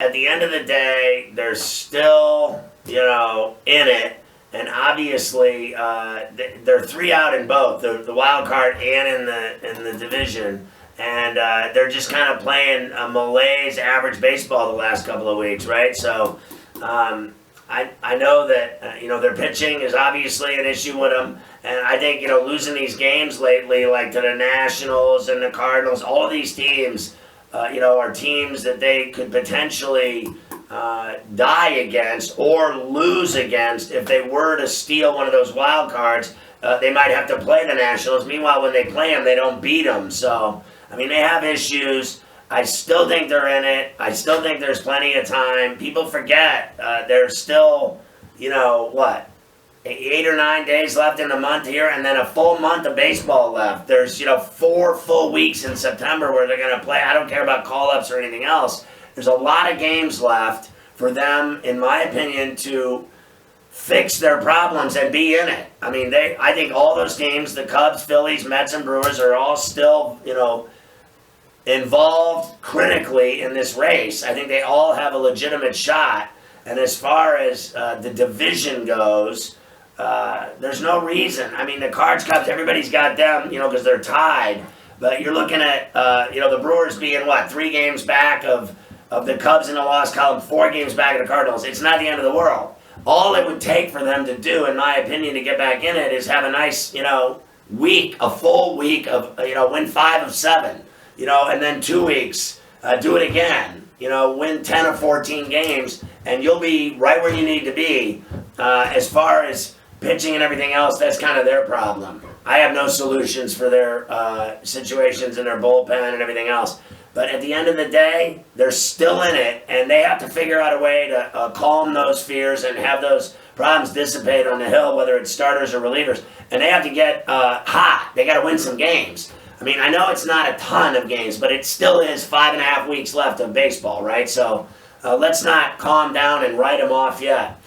at the end of the day, they're still, in it. And obviously, they're 3 out in both the wild card and in the division, and they're just kind of playing a malaise average baseball the last couple of weeks, right? So, I know that their pitching is obviously an issue with them, and I think losing these games lately, like to the Nationals and the Cardinals, all of these teams, are teams that they could potentially die against or lose against if they were to steal one of those wild cards. They might have to play the Nationals. Meanwhile, when they play them, they don't beat them. So, I mean, they have issues. I still think they're in it. I still think there's plenty of time. People forget there's still, 8 or 9 days left in the month here, and then a full month of baseball left. There's, 4 full weeks in September where they're going to play. I don't care about call-ups or anything else. There's a lot of games left for them, in my opinion, to fix their problems and be in it. I mean, I think all those teams, the Cubs, Phillies, Mets, and Brewers, are all still, involved critically in this race. I think they all have a legitimate shot. And as far as the division goes, there's no reason. I mean, the Cards, Cubs, everybody's got them, because they're tied. But you're looking at, the Brewers being, 3 games back of the Cubs in the loss column, 4 games back of the Cardinals. It's not the end of the world. All it would take for them to do, in my opinion, to get back in it is have a nice, week, a full week of, win 5 of 7. And then 2 weeks, do it again. Win 10 or 14 games, and you'll be right where you need to be. As far as pitching and everything else, that's kind of their problem. I have no solutions for their situations in their bullpen and everything else. But at the end of the day, they're still in it, and they have to figure out a way to calm those fears and have those problems dissipate on the hill, whether it's starters or relievers. And they have to get hot. They got to win some games. I mean, I know it's not a ton of games, but it still is 5.5 weeks left of baseball, right? So let's not calm down and write them off yet.